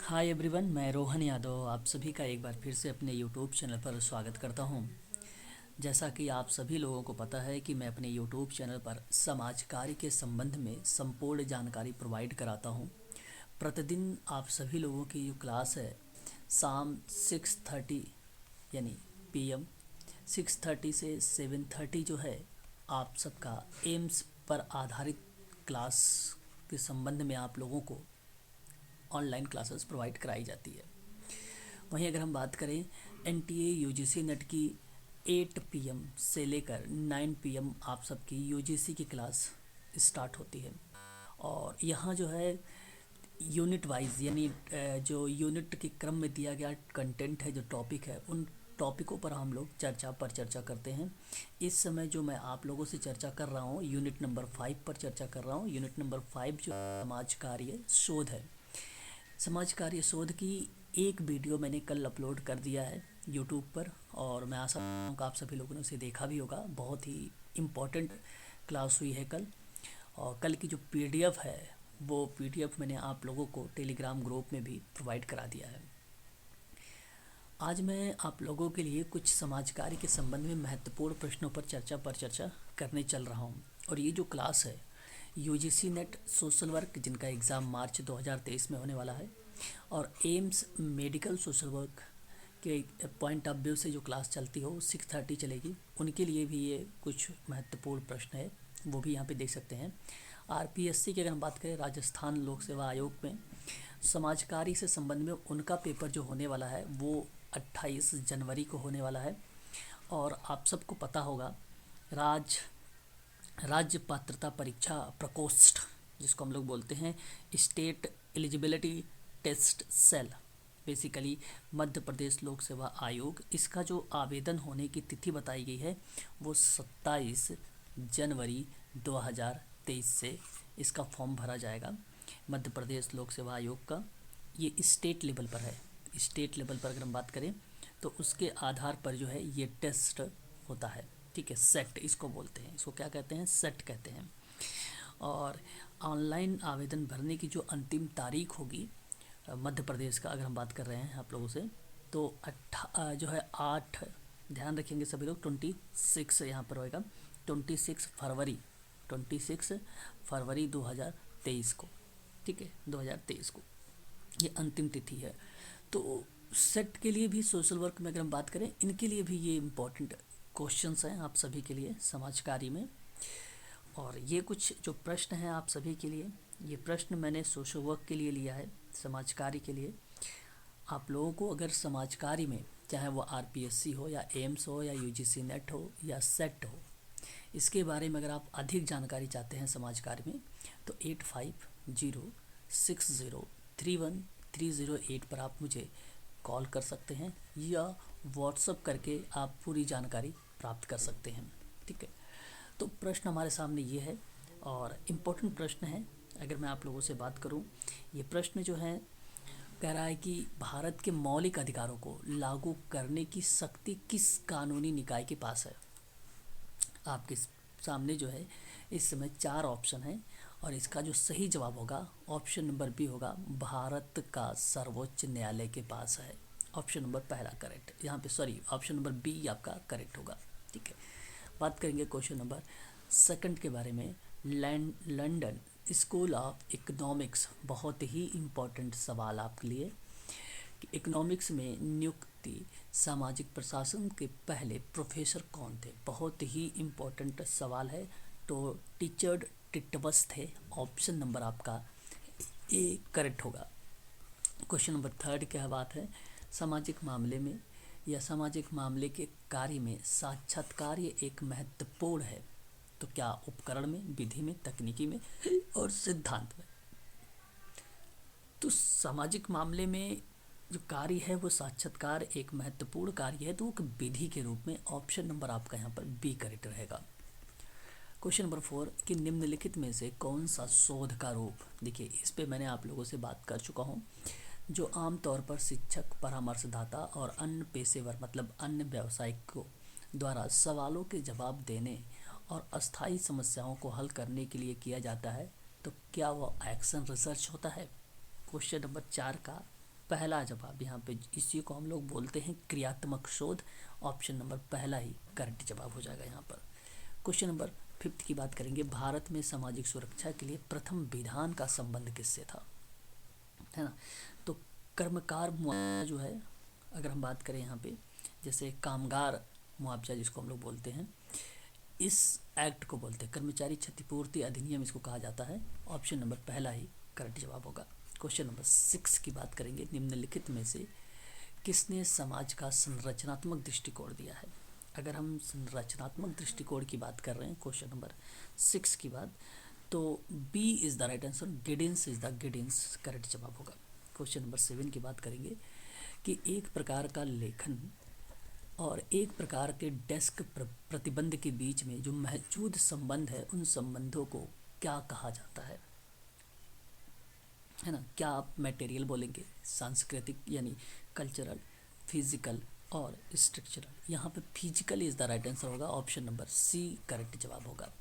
Hi everyone, मैं रोहन यादव आप सभी का एक बार फिर से अपने यूट्यूब चैनल पर स्वागत करता हूं। जैसा कि आप सभी लोगों को पता है कि मैं अपने यूट्यूब चैनल पर समाज कार्य के संबंध में संपूर्ण जानकारी प्रोवाइड कराता हूं। प्रतिदिन आप सभी लोगों की जो क्लास है शाम 6:30 यानी पीएम 6:30 से 7:30 जो है आप सबका एम्स पर आधारित क्लास के संबंध में आप लोगों को ऑनलाइन क्लासेस प्रोवाइड कराई जाती है। वहीं अगर हम बात करें एनटीए यूजीसी नेट की 8 पीएम से लेकर 9 पीएम आप सबकी यूजीसी की क्लास स्टार्ट होती है। और यहाँ जो है यूनिट वाइज यानी जो यूनिट के क्रम में दिया गया कंटेंट है, जो टॉपिक है, उन टॉपिकों पर हम लोग चर्चा करते हैं। इस समय जो मैं आप लोगों से चर्चा कर रहा हूँ यूनिट नंबर 5 पर चर्चा कर रहा हूँ। यूनिट नंबर 5 जो समाज कार्य शोध है। समाज कार्य शोध की एक वीडियो मैंने कल अपलोड कर दिया है यूट्यूब पर, और मैं आशा करता हूँ कि आप सभी लोगों ने उसे देखा भी होगा। बहुत ही इम्पोर्टेंट क्लास हुई है कल। और कल की जो पीडीएफ है वो पीडीएफ मैंने आप लोगों को टेलीग्राम ग्रुप में भी प्रोवाइड करा दिया है। आज मैं आप लोगों के लिए कुछ समाज कार्य के संबंध में महत्वपूर्ण प्रश्नों पर चर्चा करने चल रहा हूँ। और ये जो क्लास है यूजीसी नेट सोशल वर्क, जिनका एग्ज़ाम मार्च 2023 में होने वाला है, और एम्स मेडिकल सोशल वर्क के पॉइंट ऑफ व्यू से जो क्लास चलती हो 6:30 चलेगी, उनके लिए भी ये कुछ महत्वपूर्ण प्रश्न है, वो भी यहाँ पे देख सकते हैं। आरपीएससी की अगर हम बात करें, राजस्थान लोक सेवा आयोग में समाज कार्य से संबंध में उनका पेपर जो होने वाला है वो 28 जनवरी को होने वाला है। और आप सबको पता होगा राज्य पात्रता परीक्षा प्रकोष्ठ, जिसको हम लोग बोलते हैं state eligibility test cell, basically Madhya Pradesh लोक सेवा आयोग, इसका जो आवेदन होने की तिथि बताई गई है वो 27 जनवरी 2023 से इसका फॉर्म भरा जाएगा। मध्य प्रदेश लोक सेवा आयोग का ये स्टेट लेवल पर है। स्टेट लेवल पर अगर हम बात करें तो उसके आधार पर जो है ये टेस्ट होता है। ठीक है, सेट इसको बोलते हैं, इसको क्या कहते हैं, सेट कहते हैं। और ऑनलाइन आवेदन भरने की जो अंतिम तारीख होगी मध्य प्रदेश का, अगर हम बात कर रहे हैं आप लोगों से, तो जो है 8, ध्यान रखेंगे सभी लोग, 26 यहाँ पर होएगा, 26 फरवरी 2023 को। ठीक है, 2023 को ये अंतिम तिथि है। तो सेट के लिए भी, सोशल वर्क में अगर हम बात करें, इनके लिए भी ये इम्पोर्टेंट क्वेश्चंस हैं आप सभी के लिए समाज कार्य में। और ये कुछ जो प्रश्न हैं आप सभी के लिए, ये प्रश्न मैंने सोशल वर्क के लिए लिया है, समाज कार्य के लिए। आप लोगों को अगर समाज कार्य में, चाहे वो आरपीएससी हो या एम्स हो या यूजीसी नेट हो या सेट हो, इसके बारे में अगर आप अधिक जानकारी चाहते हैं समाज कार्य में, तो 8506031308 पर आप मुझे कॉल कर सकते हैं या व्हाट्सअप करके आप पूरी जानकारी प्राप्त कर सकते हैं। ठीक है, तो प्रश्न हमारे सामने ये है और इम्पोर्टेंट प्रश्न है। अगर मैं आप लोगों से बात करूं, ये प्रश्न जो है कह रहा है कि भारत के मौलिक अधिकारों को लागू करने की शक्ति किस कानूनी निकाय के पास है। आपके सामने जो है इस समय 4 ऑप्शन है और इसका जो सही जवाब होगा ऑप्शन नंबर बी होगा, भारत का सर्वोच्च न्यायालय के पास है। ऑप्शन नंबर पहला करेक्ट, यहाँ पे सॉरी, ऑप्शन नंबर बी आपका करेक्ट होगा। ठीक है, बात करेंगे क्वेश्चन नंबर सेकंड के बारे में। लंदन स्कूल ऑफ इकोनॉमिक्स, बहुत ही इम्पोर्टेंट सवाल आपके लिए कि इकोनॉमिक्स में नियुक्ति सामाजिक प्रशासन के पहले प्रोफेसर कौन थे। बहुत ही इम्पोर्टेंट सवाल है। तो टिचर्ड टिटवस थे। ऑप्शन नंबर आपका ए करेक्ट होगा। क्वेश्चन नंबर थर्ड क्या बात है, सामाजिक मामले में या सामाजिक मामले के कार्य में साक्षात्कार ये एक महत्वपूर्ण है, तो क्या उपकरण में, विधि में, तकनीकी में और सिद्धांत में। तो सामाजिक मामले में जो कार्य है वो साक्षात्कार एक महत्वपूर्ण कार्य है, तो वो विधि के रूप में ऑप्शन नंबर आपका यहाँ पर बी करेक्ट रहेगा। क्वेश्चन नंबर 4 कि निम्नलिखित में से कौन सा शोध का रूप, देखिए इस पे मैंने आप लोगों से बात कर चुका हूँ, जो आमतौर पर शिक्षक, परामर्शदाता और अन्य पेशेवर मतलब अन्य व्यावसायिकों द्वारा सवालों के जवाब देने और अस्थायी समस्याओं को हल करने के लिए किया जाता है, तो क्या वह एक्शन रिसर्च होता है। क्वेश्चन नंबर 4 का पहला जवाब यहाँ पे, इसी को हम लोग बोलते हैं क्रियात्मक शोध। ऑप्शन नंबर पहला ही करेक्ट जवाब हो जाएगा यहाँ पर। क्वेश्चन नंबर 5 की बात करेंगे, भारत में सामाजिक सुरक्षा के लिए प्रथम विधान का संबंध किससे था, है ना। तो कर्मकार मुआवजा जो है, अगर हम बात करें यहाँ पे, जैसे कामगार मुआवजा जिसको हम लोग बोलते हैं, इस एक्ट को बोलते हैं कर्मचारी क्षतिपूर्ति अधिनियम, इसको कहा जाता है। ऑप्शन नंबर पहला ही करेक्ट जवाब होगा। क्वेश्चन नंबर 6 की बात करेंगे, निम्नलिखित में से किसने समाज का संरचनात्मक दृष्टिकोण दिया है। अगर हम संरचनात्मक दृष्टिकोण की बात कर रहे हैं क्वेश्चन नंबर 6 की बात, तो B is the right answer, Giddens is the Giddens correct जवाब होगा। क्वेश्चन नंबर 7 की बात करेंगे कि एक प्रकार का लेखन और एक प्रकार के डेस्क प्रतिबंध के बीच में जो मौजूद संबंध है, उन संबंधों को क्या कहा जाता है ना। क्या आप मटेरियल बोलेंगे, सांस्कृतिक यानी कल्चरल, फिजिकल और स्ट्रक्चरल। यहाँ पे physical is the right answer होगा, ऑप्शन नंबर सी करेक्ट जवाब होगा।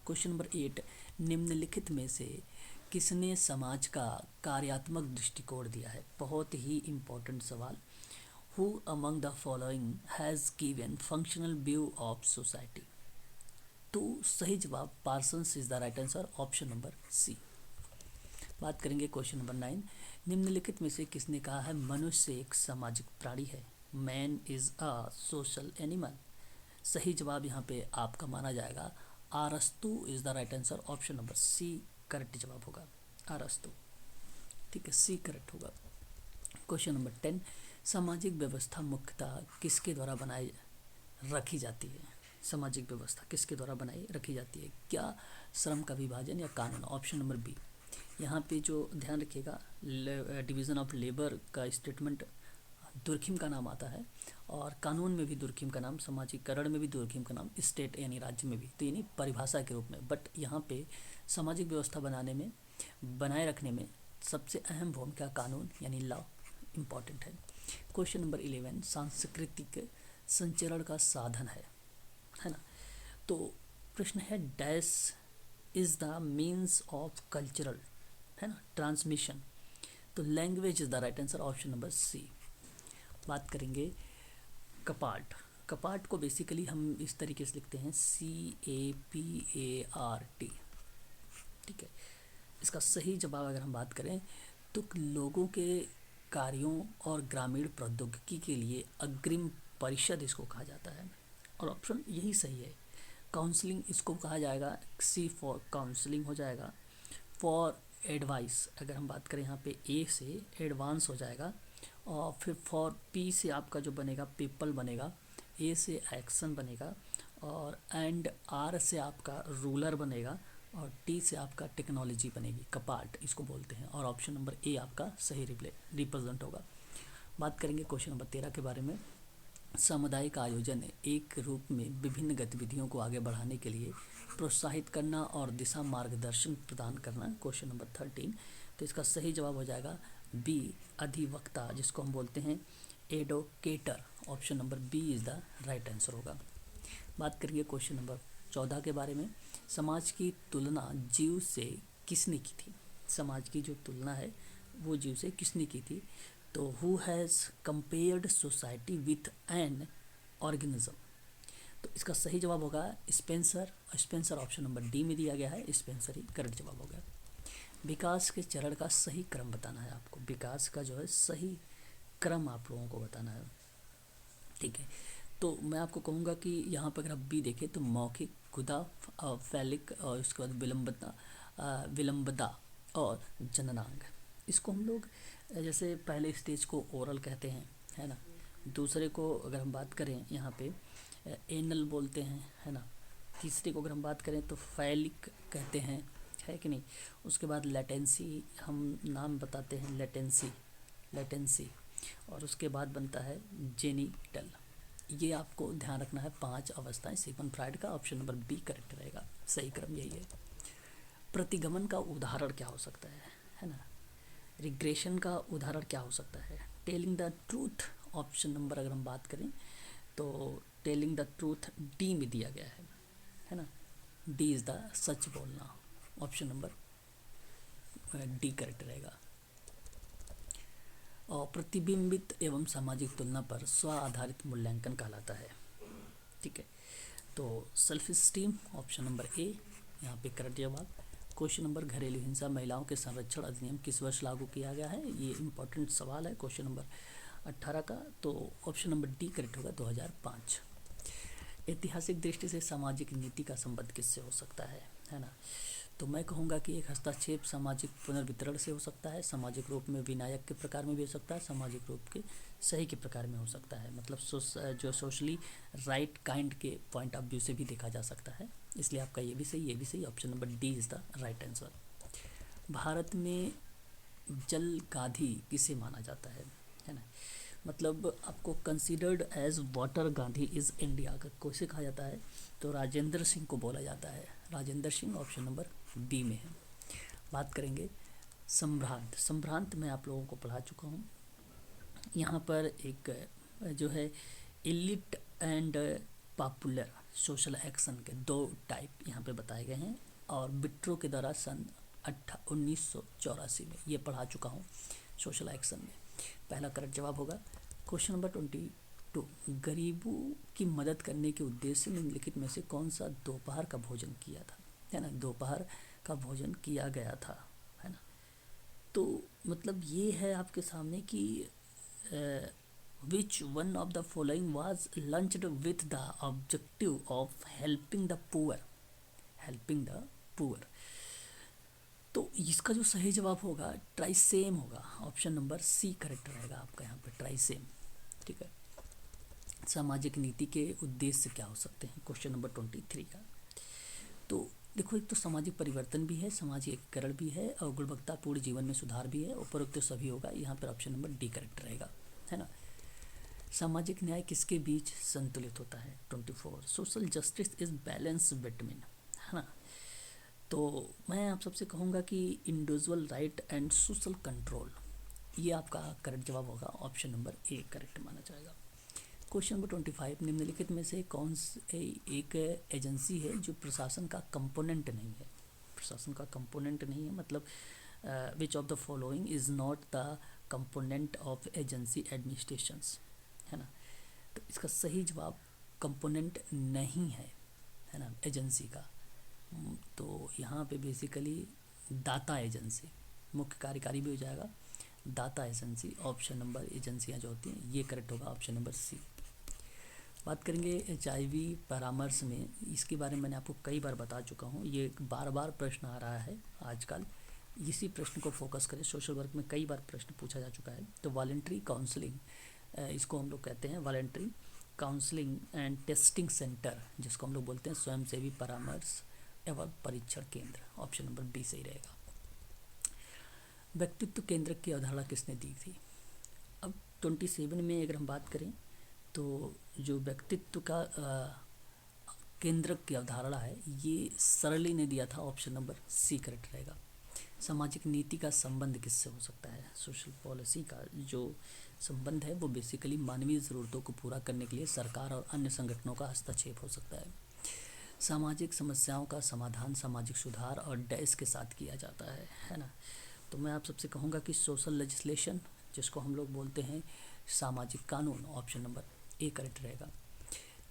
क्वेश्चन नंबर 8, निम्नलिखित में से किसने समाज का कार्यात्मक दृष्टिकोण दिया है। बहुत ही इंपॉर्टेंट सवाल। Who among the following has given functional view of society? तो सही जवाब Parsons is the right answer, option number C. बात करेंगे क्वेश्चन नंबर 9, निम्नलिखित में से किसने कहा है मनुष्य एक सामाजिक प्राणी है। Man is a social animal. सही जवाब यहाँ पे आपका माना जाएगा अरस्तु is the right answer, option number C correct जवाब होगा, अरस्तु। ठीक है, सी करेक्ट होगा। क्वेश्चन नंबर 10, सामाजिक व्यवस्था मुख्यतः किसके द्वारा बनाई रखी जाती है। सामाजिक व्यवस्था किसके द्वारा बनाई रखी जाती है। क्या श्रम का विभाजन या कानून, ऑप्शन नंबर बी। यहाँ पे जो ध्यान रखिएगा, डिवीज़न ऑफ लेबर का स्टेटमेंट दुर्खिम का नाम आता है, और कानून में भी दुर्खिम का नाम, सामाजिककरण में भी दुर्खिम का नाम, स्टेट यानी राज्य में भी, तो यानी परिभाषा के रूप में। बट यहाँ पे सामाजिक व्यवस्था बनाए रखने में सबसे अहम भूमिका कानून यानी लॉ इम्पॉर्टेंट है। क्वेश्चन नंबर 11, सांस्कृतिक संचरण का साधन है ना। तो प्रश्न है dash is the means of cultural, है ना, ट्रांसमिशन। तो language is the right answer, option number C. बात करेंगे कपाट। कपाट को बेसिकली हम इस तरीके से लिखते हैं CAPART। ठीक है, इसका सही जवाब अगर हम बात करें तो लोगों के कार्यों और ग्रामीण प्रौद्योगिकी के लिए अग्रिम परिषद इसको कहा जाता है, और ऑप्शन यही सही है। काउंसलिंग इसको कहा जाएगा, सी फॉर काउंसलिंग हो जाएगा। फॉर एडवाइस अगर हम बात करें यहाँ पे ए से एडवांस हो जाएगा, और फिर फॉर पी से आपका जो बनेगा पीपल बनेगा, ए से एक्शन बनेगा, और एंड आर से आपका रूलर बनेगा, और टी से आपका टेक्नोलॉजी बनेगी। कपाट इसको बोलते हैं, और ऑप्शन नंबर ए आपका सही रिप्रेजेंट होगा। बात करेंगे क्वेश्चन नंबर 13 के बारे में। सामुदायिक आयोजन एक रूप में विभिन्न गतिविधियों को आगे बढ़ाने के लिए प्रोत्साहित करना और दिशा मार्गदर्शन प्रदान करना। क्वेश्चन नंबर 13, तो इसका सही जवाब हो जाएगा बी अधिवक्ता, जिसको हम बोलते हैं advocator. Option number B is the right answer होगा। बात करेंगे क्वेश्चन नंबर 14 के बारे में। समाज की तुलना जीव से किसने की थी। समाज की जो तुलना है वो जीव से किसने की थी। तो who has compared society with an organism. तो इसका सही जवाब होगा Spencer. Spencer option number D में दिया गया है, स्पेंसर ही करेक्ट जवाब होगा। विकास के चरण का सही क्रम बताना है आपको। विकास का जो है सही क्रम आप लोगों को बताना है। ठीक है, तो मैं आपको कहूँगा कि यहाँ पर अगर आप बी देखें तो मौखिक, गुदा, फैलिक, और उसके बाद विलंबता और जननांग। इसको हम लोग जैसे पहले स्टेज को ओरल कहते हैं, है ना। दूसरे को अगर हम बात करें यहाँ पे एनल बोलते हैं, है ना। तीसरे को अगर हम बात करें तो फैलिक कहते हैं, है कि नहीं। उसके बाद लेटेंसी हम नाम बताते हैं, लेटेंसी, और उसके बाद बनता है जेनिटल। ये आपको ध्यान रखना है 5 अवस्थाएं सिगमंड फ्राइड का। ऑप्शन नंबर बी करेक्ट रहेगा, सही क्रम यही है। प्रतिगमन का उदाहरण क्या हो सकता है ना। रिग्रेशन का उदाहरण क्या हो सकता है। Telling the truth, option number अगर हम बात करें तो टेलिंग द ट्रूथ डी में दिया गया है ना। डी इज़ द सच बोलना, ऑप्शन नंबर डी करेक्ट रहेगा। और प्रतिबिंबित एवं सामाजिक तुलना पर स्व आधारित मूल्यांकन कहलाता है। ठीक है, तो सेल्फ स्टीम ऑप्शन नंबर ए यहाँ पे करेक्ट जवाब। क्वेश्चन नंबर घरेलू हिंसा महिलाओं के संरक्षण अधिनियम किस वर्ष लागू किया गया है, ये इंपॉर्टेंट सवाल है क्वेश्चन नंबर 18 का, तो ऑप्शन नंबर डी करेक्ट होगा 2005। ऐतिहासिक दृष्टि से सामाजिक नीति का संबंध किससे हो सकता है ना, तो मैं कहूँगा कि एक हस्तक्षेप सामाजिक पुनर्वितरण से हो सकता है, सामाजिक रूप में विनायक के प्रकार में भी हो सकता है, सामाजिक रूप के सही के प्रकार में हो सकता है, मतलब जो सोशली राइट काइंड के पॉइंट ऑफ व्यू से भी देखा जा सकता है। इसलिए आपका ये भी सही, option number D is the right answer. Bharat में जल गांधी किसे माना जाता है ना, मतलब आपको considered as water Gandhi is India का कैसे कहा जाता है, तो राजेंद्र सिंह को बोला जाता है, Rajendra Singh option number B में है। बात करेंगे संभ्रांत मैं आप लोगों को पढ़ा चुका हूँ। यहाँ पर एक जो है elite and popular social action के दो टाइप यहाँ पे बताए गए हैं, और बिट्रो के द्वारा सन 1984 में ये पढ़ा चुका हूँ सोशल एक्शन में। पहला करेक्ट जवाब होगा क्वेश्चन नंबर 22, गरीबों की मदद करने के उद्देश्य से निम्नलिखित में से कौन सा दोपहर का भोजन किया था, है ना, दोपहर का भोजन किया गया था, है ना। तो मतलब ये है आपके सामने कि which one of the following was launched with the objective of helping the poor, तो इसका जो सही जवाब होगा ट्राइसेम होगा, ऑप्शन नंबर सी करेक्ट रहेगा आपका यहाँ पे ट्राइसेम। ठीक है, सामाजिक नीति के उद्देश्य क्या हो सकते हैं, क्वेश्चन नंबर 23 का। तो देखो, एक तो सामाजिक परिवर्तन भी है, सामाजिक एकीकरण भी है, और गुणवत्तापूर्ण जीवन में सुधार भी है, उपरोक्त तो सभी होगा, यहाँ पर ऑप्शन नंबर डी करेक्ट रहेगा, है ना। सामाजिक न्याय किसके बीच संतुलित होता है, 24, social justice is balance between, है ना। तो मैं आप सबसे कहूँगा कि individual right and social control, ये आपका करेक्ट जवाब होगा, ऑप्शन नंबर ए करेक्ट माना जाएगा। क्वेश्चन नंबर 25, निम्नलिखित में से कौन एक एजेंसी है जो प्रशासन का कंपोनेंट नहीं है, प्रशासन का कंपोनेंट नहीं है, मतलब which of the following is not the component of agency administrations, है ना। तो इसका सही जवाब कंपोनेंट नहीं है ना एजेंसी का। तो यहाँ पे बेसिकली दाता एजेंसी, मुख्य कार्यकारी भी हो जाएगा, दाता एजेंसी, ऑप्शन नंबर एजेंसियाँ जो होती हैं ये करेक्ट होगा, ऑप्शन नंबर सी। बात करेंगे HIV परामर्श में, इसके बारे में मैंने आपको कई बार बता चुका हूँ, ये बार बार प्रश्न आ रहा है आजकल, इसी प्रश्न को फोकस करें, सोशल वर्क में कई बार प्रश्न पूछा जा चुका है। तो वॉलंटरी काउंसलिंग, इसको हम लोग कहते हैं voluntary counselling and testing centre, जिसको हम लोग बोलते हैं स्वयंसेवी परामर्श एवं परीक्षण केंद्र, ऑप्शन नंबर बी सही रहेगा। व्यक्तित्व केंद्र की अवधारणा किसने दी थी, अब 27 में अगर हम बात करें तो जो व्यक्तित्व का केंद्र की अवधारणा है ये सरली ने दिया था, ऑप्शन नंबर सी करेक्ट रहेगा। सामाजिक नीति का संबंध किससे हो सकता है, सोशल पॉलिसी का जो संबंध है वो बेसिकली मानवीय ज़रूरतों को पूरा करने के लिए सरकार और अन्य संगठनों का हस्तक्षेप हो सकता है। सामाजिक समस्याओं का समाधान सामाजिक सुधार और डैश के साथ किया जाता है ना। तो मैं आप सबसे कहूँगा कि सोशल लेजिस्लेशन, जिसको हम लोग बोलते हैं सामाजिक कानून, ऑप्शन नंबर ए करेक्ट रहेगा।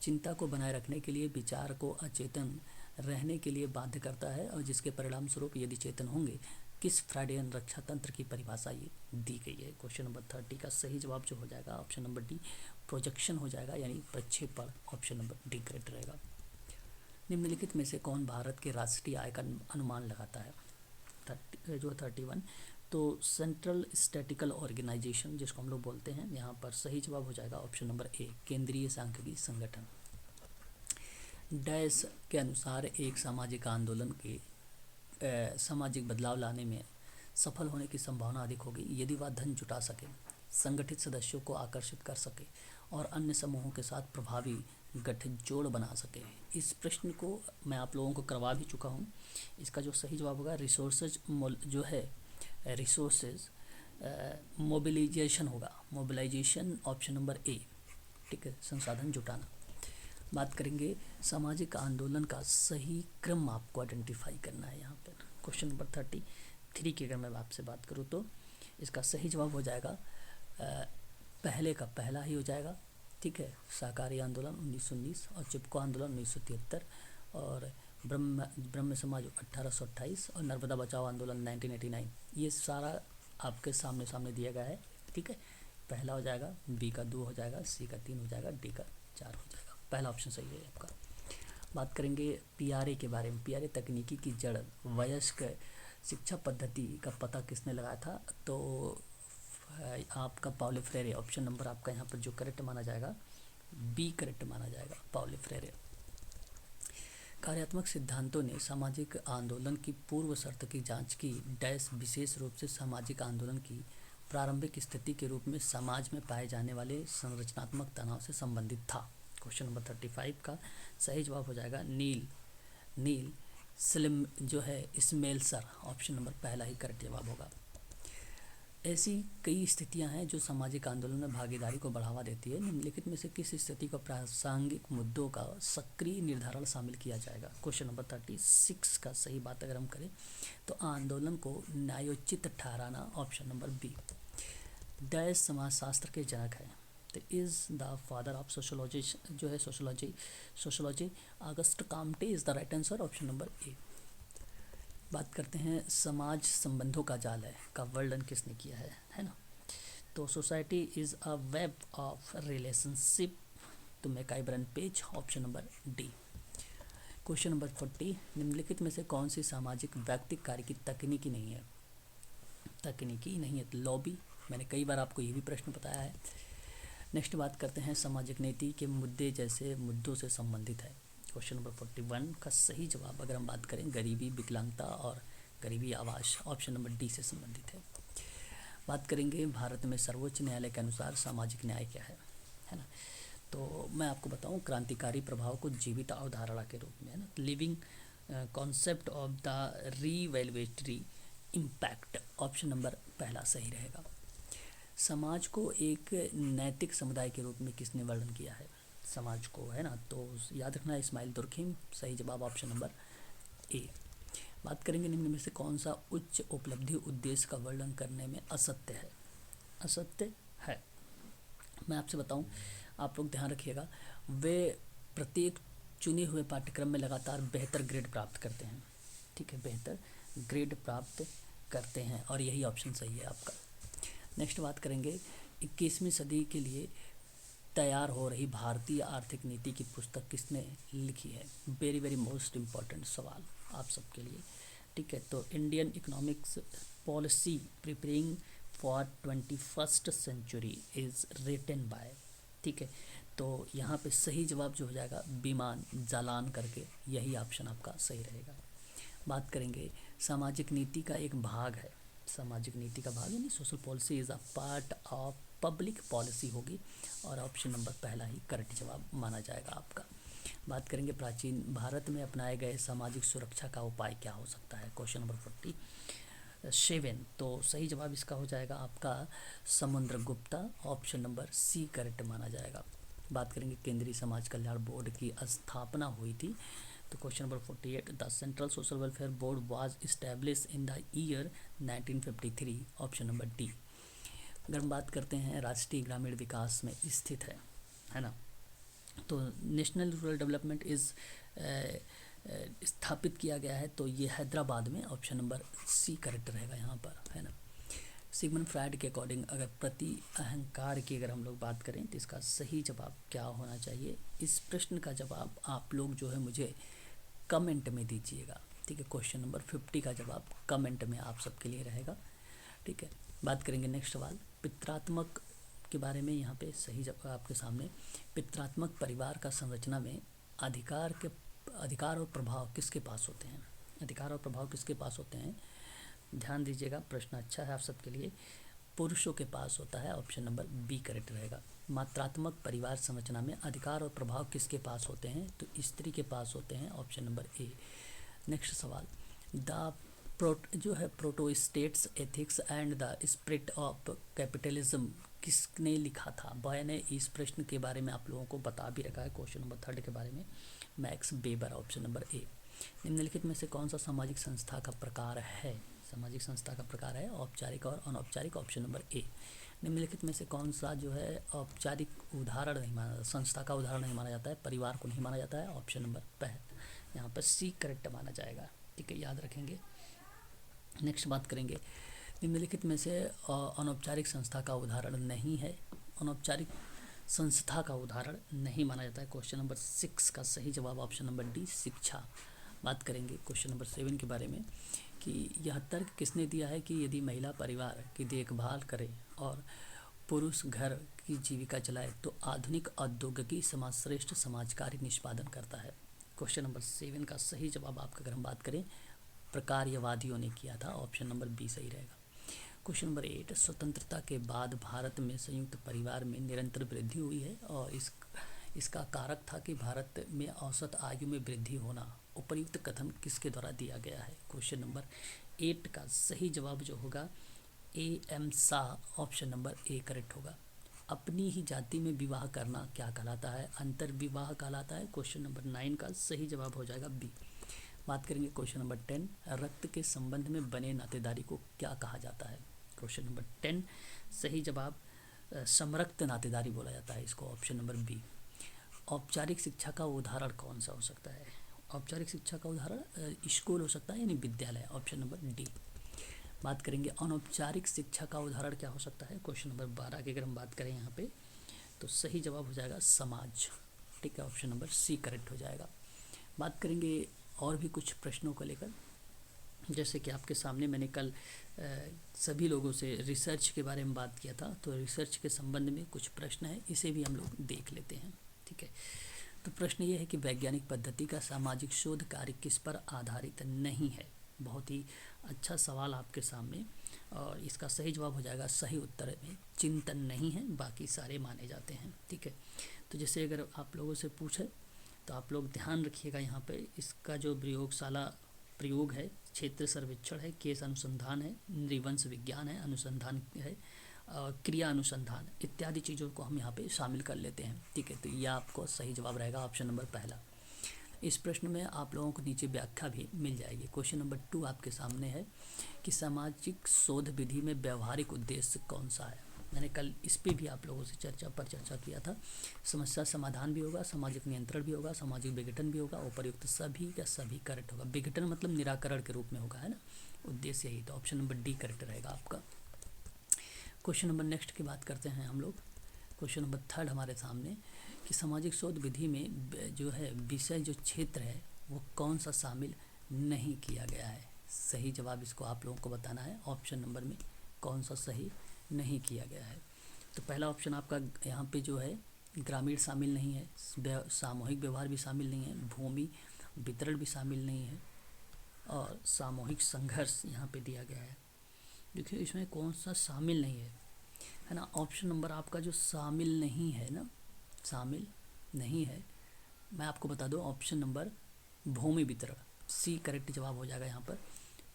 चिंता को बनाए रखने के लिए विचार को अचेतन रहने के लिए बाध्य करता है, और जिसके परिणाम स्वरूप यदि चेतन होंगे, किस फ्राइडियन रक्षा तंत्र की परिभाषा ये दी गई है। क्वेश्चन नंबर 30 का सही जवाब जो हो जाएगा ऑप्शन नंबर डी प्रोजेक्शन हो जाएगा, यानी प्रक्षेपण, ऑप्शन नंबर डी करेक्ट रहेगा। निम्नलिखित में से कौन भारत के राष्ट्रीय आय का अनुमान लगाता है, 31, तो सेंट्रल स्टैटिकल ऑर्गेनाइजेशन जिसको हम लोग बोलते हैं, यहाँ पर सही जवाब हो जाएगा ऑप्शन नंबर ए केंद्रीय सांख्यिकी संगठन। डैश के अनुसार एक सामाजिक आंदोलन के सामाजिक बदलाव लाने में सफल होने की संभावना अधिक होगी यदि वह धन जुटा सके, संगठित सदस्यों को आकर्षित कर सके और अन्य समूहों के साथ प्रभावी गठजोड़ बना सके। इस प्रश्न को मैं आप लोगों को करवा भी चुका हूँ। इसका जो सही जवाब होगा रिसोर्सेज जो है रिसोर्सेज मोबिलाइजेशन होगा, मोबिलाइजेशन ऑप्शन नंबर ए, ठीक है, संसाधन जुटाना। बात करेंगे सामाजिक आंदोलन का सही क्रम आपको आइडेंटिफाई करना है। यहाँ पर क्वेश्चन नंबर 33 की अगर मैं आपसे बात करूँ तो इसका सही जवाब हो जाएगा पहले का पहला ही हो जाएगा, ठीक है। शाकाहारी आंदोलन 1919 और चिपको आंदोलन 1973 और ब्रह्म समाज 1828 और नर्मदा बचाओ आंदोलन 1989। ये सारा आपके सामने सामने दिया गया है, ठीक है। पहला हो जाएगा, बी का 2 हो जाएगा, सी का 3 हो जाएगा, डी का 4 हो जाएगा। पहला ऑप्शन सही है आपका। बात करेंगे पीआरए के बारे में। पीआरए तकनीकी की जड़ वयस्क शिक्षा पद्धति का पता किसने लगाया था? तो आपका पाउलो फ्रेरे, ऑप्शन नंबर आपका यहाँ पर जो करेक्ट माना जाएगा, बी करेक्ट माना जाएगा, पाउलो फ्रेरे। कार्यात्मक सिद्धांतों ने सामाजिक आंदोलन की पूर्व शर्त की जांच की। डैश विशेष रूप से सामाजिक आंदोलन की प्रारंभिक स्थिति के रूप में समाज में पाए जाने वाले संरचनात्मक तनाव से संबंधित था। क्वेश्चन नंबर 35 का सही जवाब हो जाएगा नील स्लिम जो है स्मेल्सर, ऑप्शन नंबर पहला ही करेक्ट जवाब होगा। ऐसी कई स्थितियां हैं जो सामाजिक आंदोलन में भागीदारी को बढ़ावा देती है। निम्नलिखित में से किस स्थिति को प्रासंगिक मुद्दों का सक्रिय निर्धारण शामिल किया जाएगा? क्वेश्चन नंबर 36 का सही बात अगर हम करें तो आंदोलन को न्यायोचित ठहराना, ऑप्शन नंबर बी। डैश समाजशास्त्र के जनक है, तो is the father of sociology जो है sociology Auguste Comte is the right answer, option number A. बात करते हैं समाज संबंधों का जाल है का वर्णन किसने किया है ना? तो society is a web of relationship तो मैकाइब्रन Page, option number D. Question number 40, निम्नलिखित में से कौन सी सामाजिक व्यक्तिक कार्य की तकनीकी नहीं है? तकनीकी नहीं है तो लॉबी, मैंने कई बार आपको ये भी प्रश्न बताया है। नेक्स्ट बात करते हैं सामाजिक नीति के मुद्दे जैसे मुद्दों से संबंधित है। क्वेश्चन नंबर 41 का सही जवाब अगर हम बात करें गरीबी, विकलांगता और गरीबी आवास, ऑप्शन नंबर डी से संबंधित है। बात करेंगे भारत में सर्वोच्च न्यायालय के अनुसार सामाजिक न्याय क्या है ना? तो मैं आपको बताऊं क्रांतिकारी प्रभाव को जीवित अवधारणा के रूप में, है ना, living concept of the revaluatory impact, option number पहला सही रहेगा। समाज को एक नैतिक समुदाय के रूप में किसने वर्णन किया है समाज को, है ना? तो याद रखना इस्माइल दुर्खिम, सही जवाब ऑप्शन नंबर ए। बात करेंगे निम्न में से कौन सा उच्च उपलब्धि उद्देश्य का वर्णन करने में असत्य है? असत्य है, मैं आपसे बताऊं, आप लोग ध्यान रखिएगा, वे प्रत्येक चुने हुए पाठ्यक्रम में लगातार बेहतर ग्रेड प्राप्त करते हैं, ठीक है, बेहतर ग्रेड प्राप्त करते हैं और यही ऑप्शन सही है आपका। नेक्स्ट बात करेंगे 21वीं सदी के लिए तैयार हो रही भारतीय आर्थिक नीति की पुस्तक किसने लिखी है? वेरी वेरी मोस्ट इम्पॉर्टेंट सवाल आप सबके लिए, ठीक है। तो Indian economics policy preparing for 21st century is written by, ठीक है। तो यहाँ पे सही जवाब जो हो जाएगा विमान जालान करके, यही ऑप्शन आपका सही रहेगा। बात करेंगे सामाजिक नीति का एक भाग है, सामाजिक नीति का भाग यानी social policy is a part of public policy होगी और ऑप्शन नंबर पहला ही करेक्ट जवाब माना जाएगा आपका। बात करेंगे प्राचीन भारत में अपनाए गए सामाजिक सुरक्षा का उपाय क्या हो सकता है? क्वेश्चन नंबर 47, तो सही जवाब इसका हो जाएगा आपका Samudragupta, option number C correct माना जाएगा। बात करेंगे केंद्रीय समाज कल्याण बोर्ड की स्थापना हुई थी, तो question number 48, the central social welfare board was establish in the year 1953, option number D. अगर हम बात करते हैं राष्ट्रीय ग्रामीण विकास में स्थित है ना, तो नेशनल रूरल डेवलपमेंट इज स्थापित किया गया है, तो ये हैदराबाद में, ऑप्शन नंबर सी करेक्ट रहेगा यहाँ पर, है ना। सिगमंड फ्राइड के अकॉर्डिंग अगर प्रति अहंकार की अगर हम लोग बात करें तो इसका सही जवाब क्या होना चाहिए? इस प्रश्न का जवाब आप लोग जो है मुझे कमेंट में दीजिएगा, ठीक है। क्वेश्चन नंबर 50 का जवाब कमेंट में आप सबके लिए रहेगा, ठीक है। बात करेंगे नेक्स्ट सवाल पित्रात्मक के बारे में, यहाँ पे सही जवाब आपके सामने, पित्रात्मक परिवार का संरचना में अधिकार और प्रभाव किसके पास होते हैं? अधिकार और प्रभाव किसके पास होते हैं? ध्यान दीजिएगा, प्रश्न अच्छा है आप सबके लिए। पुरुषों के पास होता है, ऑप्शन नंबर बी करेक्ट रहेगा। मात्रात्मक परिवार संरचना में अधिकार और प्रभाव किसके पास होते हैं? तो स्त्री के पास होते हैं, ऑप्शन नंबर ए। नेक्स्ट सवाल द जो है Protestant ethics and the spirit of capitalism किसने लिखा था? बॉय ने इस प्रश्न के बारे में आप लोगों को बता भी रखा है, क्वेश्चन नंबर 3 के बारे में, मैक्स वेबर, ऑप्शन नंबर ए। निम्नलिखित में से कौन सा सामाजिक संस्था का प्रकार है? सामाजिक संस्था का प्रकार है औपचारिक और अनौपचारिक, ऑप्शन नंबर ए। निम्नलिखित में से कौन सा जो है औपचारिक उदाहरण नहीं माना, संस्था का उदाहरण नहीं माना जाता है, परिवार को नहीं माना जाता है? ऑप्शन नंबर पहला, यहाँ पर सी करेक्ट माना जाएगा। ठीक है, याद रखेंगे। नेक्स्ट बात करेंगे, निम्नलिखित में से अनौपचारिक संस्था का उदाहरण नहीं है, अनौपचारिक संस्था का उदाहरण नहीं माना जाता है। क्वेश्चन नंबर 6 का सही जवाब ऑप्शन नंबर डी, शिक्षा। बात करेंगे क्वेश्चन नंबर 7 के बारे में कि यह तर्क किसने दिया है कि यदि महिला परिवार की देखभाल करे और पुरुष घर की जीविका चलाए तो आधुनिक औद्योगिकी समाज श्रेष्ठ समाज कार्य निष्पादन करता है। क्वेश्चन नंबर 7 का सही जवाब आपका अगर हम बात करें प्रकार्यवादियों ने किया था, ऑप्शन नंबर बी सही रहेगा। क्वेश्चन नंबर 8, स्वतंत्रता के बाद भारत में संयुक्त परिवार में निरंतर वृद्धि हुई है और इसका कारक था कि भारत में औसत आयु में वृद्धि होना। उपर्युक्त कथन किसके द्वारा दिया गया है? क्वेश्चन नंबर 8 का सही जवाब जो होगा A M Shah, option number A correct होगा। अपनी ही जाति में विवाह करना क्या कहलाता है? अंतर विवाह कहलाता है। क्वेश्चन नंबर 9 का सही जवाब हो जाएगा बी। बात करेंगे क्वेश्चन नंबर 10, रक्त के संबंध में बने नातेदारी को क्या कहा जाता है? क्वेश्चन नंबर 10 सही जवाब समरक्त नातेदारी बोला जाता है इसको, ऑप्शन नंबर बी। औपचारिक शिक्षा का उदाहरण कौन सा हो सकता है? औपचारिक शिक्षा का उदाहरण स्कूल हो सकता है, यानी विद्यालय, ऑप्शन नंबर डी। बात करेंगे अनौपचारिक शिक्षा का उदाहरण क्या हो सकता है? क्वेश्चन नंबर 12 की अगर हम बात करें यहाँ पे तो सही जवाब हो जाएगा समाज। ठीक है, ऑप्शन नंबर सी करेक्ट हो जाएगा। बात करेंगे और भी कुछ प्रश्नों को लेकर, जैसे कि आपके सामने मैंने कल सभी लोगों से रिसर्च के बारे में बात किया था, तो रिसर्च के संबंध में कुछ प्रश्न है, इसे भी हम लोग देख लेते हैं। ठीक है, तो प्रश्न ये है कि वैज्ञानिक पद्धति का सामाजिक शोध कार्य किस पर आधारित नहीं है? बहुत ही अच्छा सवाल आपके सामने, और इसका सही जवाब हो जाएगा, सही उत्तर में चिंतन नहीं है, बाकी सारे माने जाते हैं। ठीक है, तो जैसे अगर आप लोगों से पूछे तो आप लोग ध्यान रखिएगा, यहाँ पे इसका जो प्रयोगशाला प्रयोग है, क्षेत्र सर्वेक्षण है, केस अनुसंधान है, नृवंश विज्ञान है, अनुसंधान है, क्रिया अनुसंधान इत्यादि चीज़ों को हम यहाँ पे शामिल कर लेते हैं। ठीक है, तो यह आपको सही जवाब रहेगा, ऑप्शन नंबर पहला। इस प्रश्न में आप लोगों को नीचे व्याख्या भी मिल जाएगी। क्वेश्चन नंबर 2 आपके सामने है कि सामाजिक शोध विधि में व्यवहारिक उद्देश्य कौन सा है? मैंने कल इस पे भी आप लोगों से चर्चा किया था। समस्या समाधान भी होगा, सामाजिक नियंत्रण भी होगा, सामाजिक विघटन भी होगा, उपर्युक्त सभी का सभी करेक्ट होगा। विघटन मतलब निराकरण के रूप में होगा, है ना, उद्देश्य यही, तो ऑप्शन नंबर डी करेक्ट रहेगा आपका। क्वेश्चन नंबर नेक्स्ट की बात करते हैं हम लोग। क्वेश्चन नंबर 3 हमारे सामने कि सामाजिक शोध विधि में जो है विषय जो क्षेत्र है वो कौन सा शामिल नहीं किया गया है? सही जवाब इसको आप लोगों को बताना है, ऑप्शन नंबर में कौन सा सही नहीं किया गया है। तो पहला ऑप्शन आपका यहाँ पे जो है ग्रामीण शामिल नहीं है, सामूहिक व्यवहार भी शामिल नहीं है, भूमि वितरण भी शामिल नहीं है, और सामूहिक संघर्ष यहाँ पे दिया गया है। देखिए इसमें कौन सा शामिल नहीं है ना? ऑप्शन नंबर आपका जो शामिल नहीं है ना, शामिल नहीं है, मैं आपको बता दूं, ऑप्शन नंबर भूमि वितरण, सी करेक्ट जवाब हो जाएगा यहाँ पर।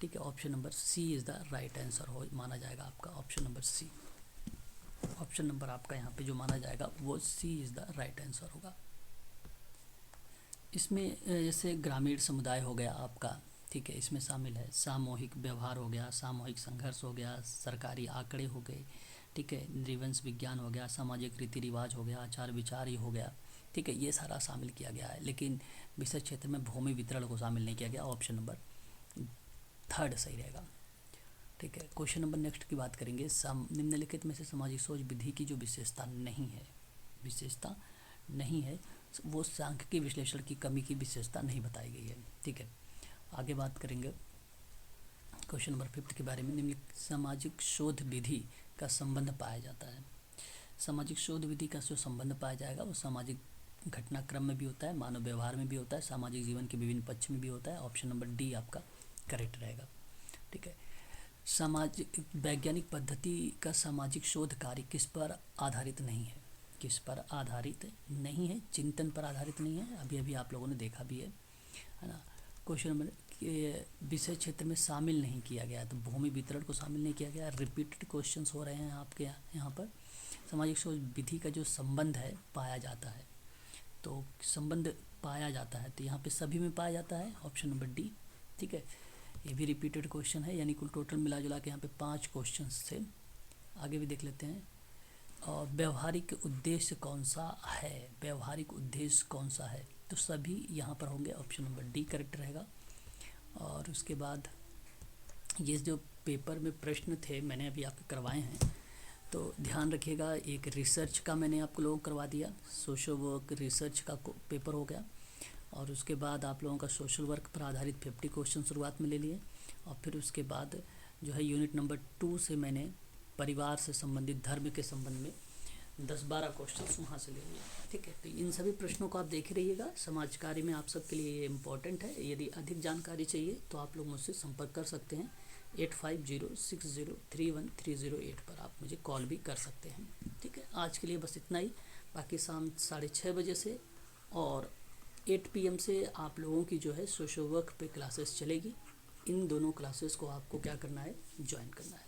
ठीक है, option number C is the right answer हो माना जाएगा आपका, option number C. Option number आपका यहाँ पे जो माना जाएगा वो C is the right answer होगा। इसमें जैसे ग्रामीण समुदाय हो गया आपका, ठीक है, इसमें शामिल है, सामूहिक व्यवहार हो गया, सामूहिक संघर्ष हो गया, सरकारी आंकड़े हो गए, ठीक है, नृवंश विज्ञान हो गया, सामाजिक रीति रिवाज हो गया, आचार विचार ही हो गया। ठीक है, ये सारा शामिल किया गया है, लेकिन विषय क्षेत्र में भूमि वितरण को शामिल नहीं किया गया। ऑप्शन नंबर 3 सही रहेगा। ठीक है, क्वेश्चन नंबर नेक्स्ट की बात करेंगे। निम्नलिखित में से सामाजिक सोच विधि की जो विशेषता नहीं है वो सांख्यिकीय विश्लेषण की कमी की विशेषता नहीं बताई गई है। ठीक है, आगे बात करेंगे क्वेश्चन नंबर 5 के बारे में। निम्नलिखित सामाजिक शोध विधि का संबंध पाया जाता है। सामाजिक शोध विधि का जो संबंध पाया जाएगा वो सामाजिक घटनाक्रम में भी होता है, मानव व्यवहार में भी होता है, सामाजिक जीवन के विभिन्न पक्ष में भी होता है। ऑप्शन नंबर डी आपका करेक्ट रहेगा। ठीक है, सामाजिक वैज्ञानिक पद्धति का सामाजिक शोध कार्य किस पर आधारित नहीं है? किस पर आधारित नहीं है? चिंतन पर आधारित नहीं है, अभी अभी आप लोगों ने देखा भी है ना। क्वेश्चन नंबर विषय क्षेत्र में शामिल नहीं किया गया, तो भूमि वितरण को शामिल नहीं किया गया। रिपीटेड क्वेश्चंस हो रहे हैं आपके यहाँ पर। सामाजिक शोध विधि का जो संबंध है पाया जाता है, तो संबंध पाया जाता है तो यहाँ पे सभी में पाया जाता है, ऑप्शन नंबर डी। ठीक है, ये भी रिपीटेड क्वेश्चन है, यानी कुल टोटल मिला जुला के यहाँ पे 5 क्वेश्चन थे। आगे भी देख लेते हैं। व्यवहारिक उद्देश्य कौन सा है, व्यवहारिक उद्देश्य कौन सा है, तो सभी यहाँ पर होंगे। ऑप्शन नंबर डी करेक्ट रहेगा। और उसके बाद ये जो पेपर में प्रश्न थे मैंने अभी आपके करवाए हैं, तो ध्यान रखिएगा। एक रिसर्च का मैंने आपको लोगों को करवा दिया, सोशल वर्क रिसर्च का पेपर हो गया। और उसके बाद आप लोगों का सोशल वर्क पर आधारित 50 क्वेश्चन शुरुआत में ले लिए। और फिर उसके बाद जो है यूनिट नंबर 2 से मैंने परिवार से संबंधित, धर्म के संबंध में 10-12 क्वेश्चन वहाँ से ले लिए। ठीक है, तो इन सभी प्रश्नों को आप देख रहिएगा। समाज कार्य में आप सबके लिए ये इम्पोर्टेंट है। यदि अधिक जानकारी चाहिए तो आप लोग मुझसे संपर्क कर सकते हैं। 8506031308 पर आप मुझे कॉल भी कर सकते हैं। ठीक है, आज के लिए बस इतना ही। बाकी शाम 6:30 बजे से और 8 PM से आप लोगों की जो है सोशल वर्क पे क्लासेस चलेगी। इन दोनों क्लासेस को आपको क्या करना है, ज्वाइन करना है।